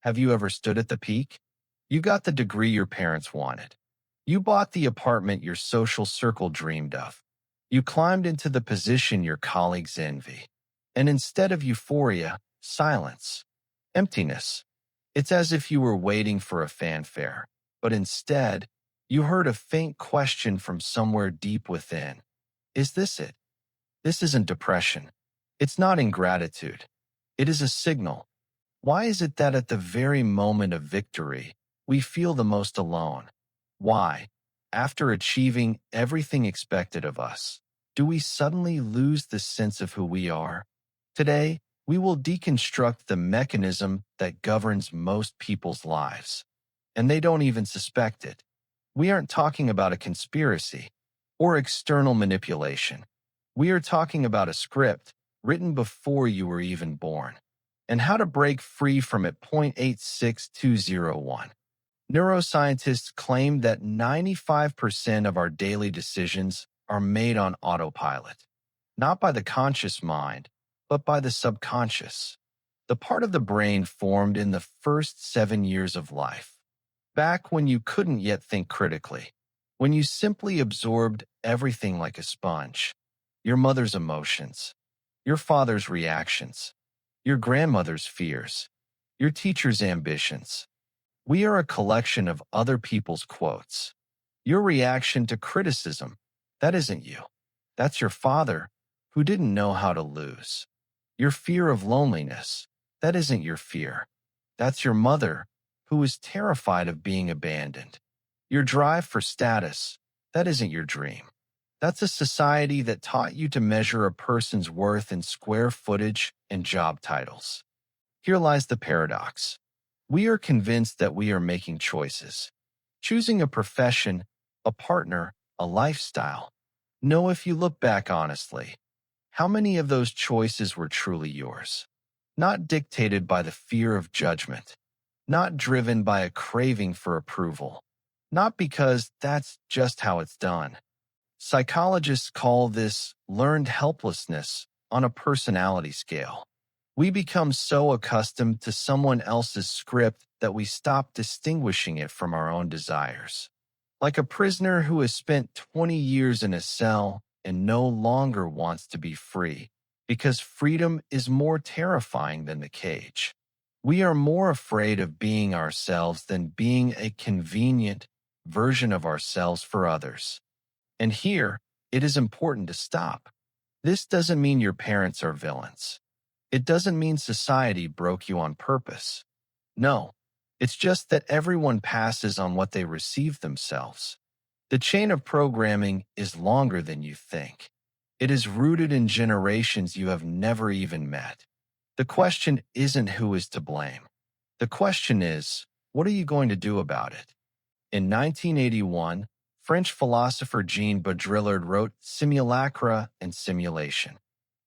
Have you ever stood at the peak? You got the degree your parents wanted. You bought the apartment your social circle dreamed of. You climbed into the position your colleagues envy. And instead of euphoria, silence, emptiness. It's as if you were waiting for a fanfare, but instead, you heard a faint question from somewhere deep within. Is this it? This isn't depression. It's not ingratitude. It is a signal. Why is it that at the very moment of victory, we feel the most alone? Why, after achieving everything expected of us, do we suddenly lose the sense of who we are? Today, we will deconstruct the mechanism that governs most people's lives, and they don't even suspect it. We aren't talking about a conspiracy or external manipulation. We are talking about a script written before you were even born, and how to break free from it. 86201. Neuroscientists claim that 95% of our daily decisions are made on autopilot, not by the conscious mind, but by the subconscious, the part of the brain formed in the first 7 years of life, back when you couldn't yet think critically, when you simply absorbed everything like a sponge, your mother's emotions, your father's reactions, your grandmother's fears, your teacher's ambitions. We are a collection of other people's quotes. Your reaction to criticism, that isn't you. That's your father, who didn't know how to lose. Your fear of loneliness, that isn't your fear. That's your mother, who was terrified of being abandoned. Your drive for status, that isn't your dream. That's a society that taught you to measure a person's worth in square footage and job titles. Here lies the paradox. We are convinced that we are making choices, choosing a profession, a partner, a lifestyle. Know if you look back honestly, how many of those choices were truly yours? Not dictated by the fear of judgment, not driven by a craving for approval, not because that's just how it's done. Psychologists call this learned helplessness on a personality scale. We become so accustomed to someone else's script that we stop distinguishing it from our own desires. Like a prisoner who has spent 20 years in a cell and no longer wants to be free, because freedom is more terrifying than the cage. We are more afraid of being ourselves than being a convenient version of ourselves for others. And here, it is important to stop. This doesn't mean your parents are villains. It doesn't mean society broke you on purpose. No, it's just that everyone passes on what they receive themselves. The chain of programming is longer than you think. It is rooted in generations you have never even met. The question isn't who is to blame. The question is, what are you going to do about it? In 1981, French philosopher Jean Baudrillard wrote Simulacra and Simulation.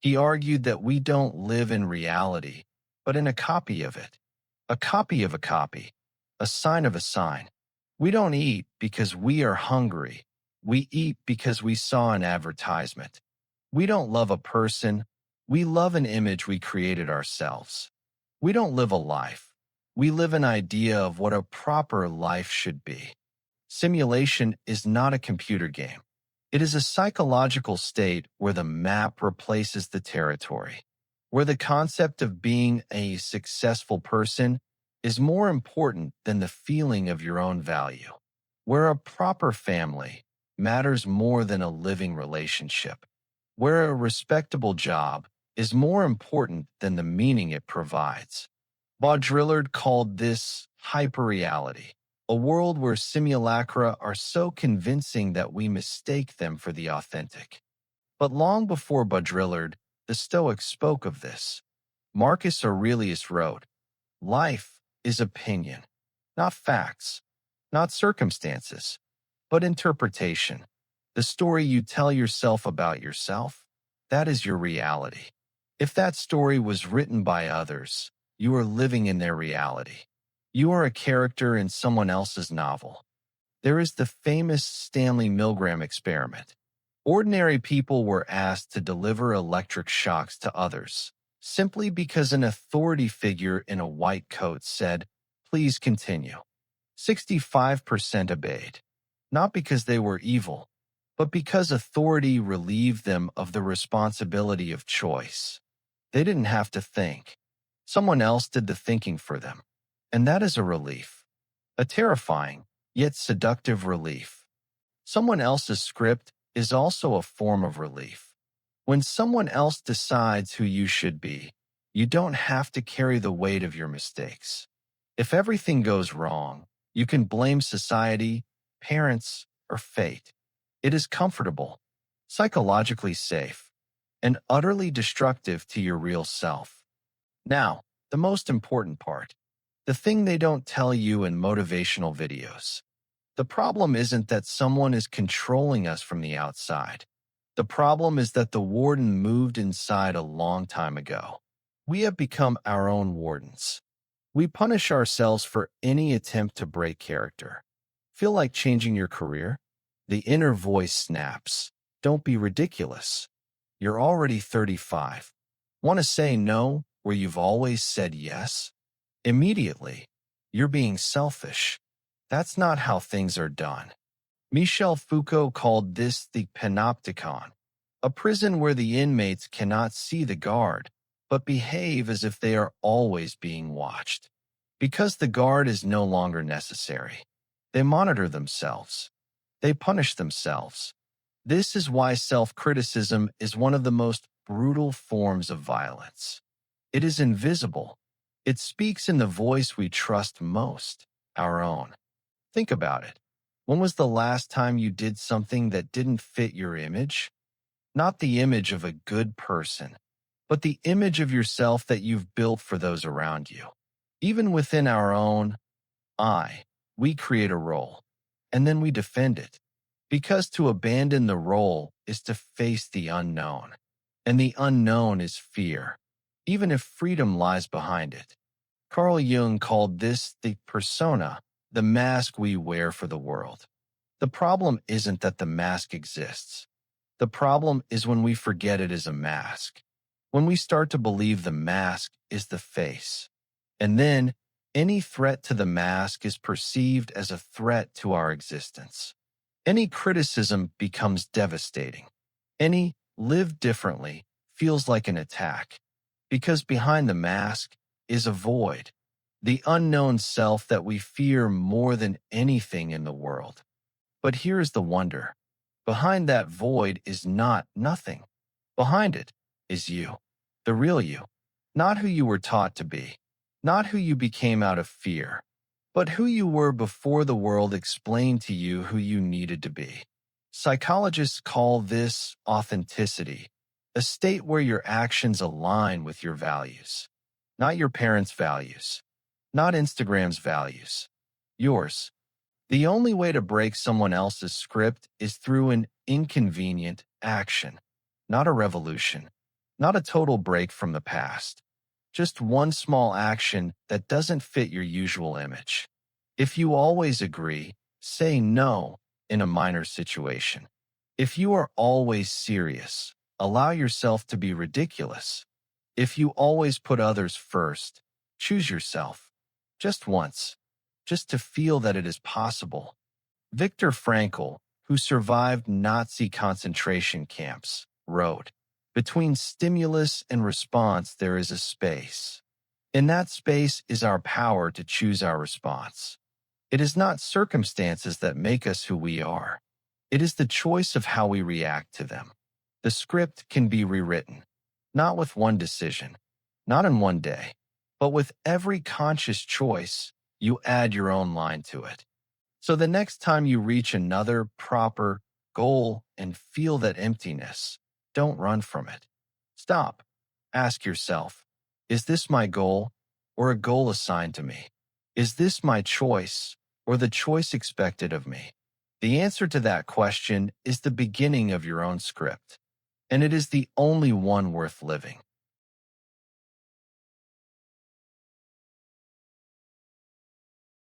He argued that we don't live in reality, but in a copy of it. A copy of a copy. A sign of a sign. We don't eat because we are hungry. We eat because we saw an advertisement. We don't love a person. We love an image we created ourselves. We don't live a life. We live an idea of what a proper life should be. Simulation is not a computer game. It is a psychological state where the map replaces the territory, where the concept of being a successful person is more important than the feeling of your own value, where a proper family matters more than a living relationship, where a respectable job is more important than the meaning it provides. Baudrillard called this hyperreality, a world where simulacra are so convincing that we mistake them for the authentic. But long before Baudrillard, the Stoics spoke of this. Marcus Aurelius wrote, "Life is opinion, not facts, not circumstances, but interpretation. The story you tell yourself about yourself, that is your reality. If that story was written by others, you are living in their reality. You are a character in someone else's novel." There is the famous Stanley Milgram experiment. Ordinary people were asked to deliver electric shocks to others, simply because an authority figure in a white coat said, Please continue. 65% obeyed, not because they were evil, but because authority relieved them of the responsibility of choice. They didn't have to think. Someone else did the thinking for them. And that is a relief. A terrifying, yet seductive relief. Someone else's script is also a form of relief. When someone else decides who you should be, you don't have to carry the weight of your mistakes. If everything goes wrong, you can blame society, parents, or fate. It is comfortable, psychologically safe, and utterly destructive to your real self. Now, the most important part. The thing they don't tell you in motivational videos. The problem isn't that someone is controlling us from the outside. The problem is that the warden moved inside a long time ago. We have become our own wardens. We punish ourselves for any attempt to break character. Feel like changing your career? The inner voice snaps. Don't be ridiculous. You're already 35. Want to say no where you've always said yes? Immediately, you're being selfish. That's not how things are done. Michel Foucault called this the panopticon, a prison where the inmates cannot see the guard, but behave as if they are always being watched. Because the guard is no longer necessary, they monitor themselves. They punish themselves. This is why self-criticism is one of the most brutal forms of violence. It is invisible. It speaks in the voice we trust most, our own. Think about it. When was the last time you did something that didn't fit your image? Not the image of a good person, but the image of yourself that you've built for those around you. Even within our own we create a role, and then we defend it. Because to abandon the role is to face the unknown, and the unknown is fear, even if freedom lies behind it. Carl Jung called this the persona, the mask we wear for the world. The problem isn't that the mask exists. The problem is when we forget it is a mask. When we start to believe the mask is the face. And then, any threat to the mask is perceived as a threat to our existence. Any criticism becomes devastating. Any live differently feels like an attack. Because behind the mask is a void, the unknown self that we fear more than anything in the world. But here's the wonder. Behind that void is not nothing. Behind it is you, the real you, not who you were taught to be, not who you became out of fear, but who you were before the world explained to you who you needed to be. Psychologists call this authenticity, a state where your actions align with your values, not your parents' values, not Instagram's values, yours. The only way to break someone else's script is through an inconvenient action, not a revolution, not a total break from the past. Just one small action that doesn't fit your usual image. If you always agree, say no in a minor situation. If you are always serious, allow yourself to be ridiculous. If you always put others first, choose yourself. Just once. Just to feel that it is possible. Viktor Frankl, who survived Nazi concentration camps, wrote, "Between stimulus and response there is a space. In that space is our power to choose our response. It is not circumstances that make us who we are. It is the choice of how we react to them. The script can be rewritten, not with one decision, not in one day, but with every conscious choice, you add your own line to it. So the next time you reach another proper goal and feel that emptiness, don't run from it. Stop. Ask yourself, is this my goal or a goal assigned to me? Is this my choice or the choice expected of me? The answer to that question is the beginning of your own script, and it is the only one worth living.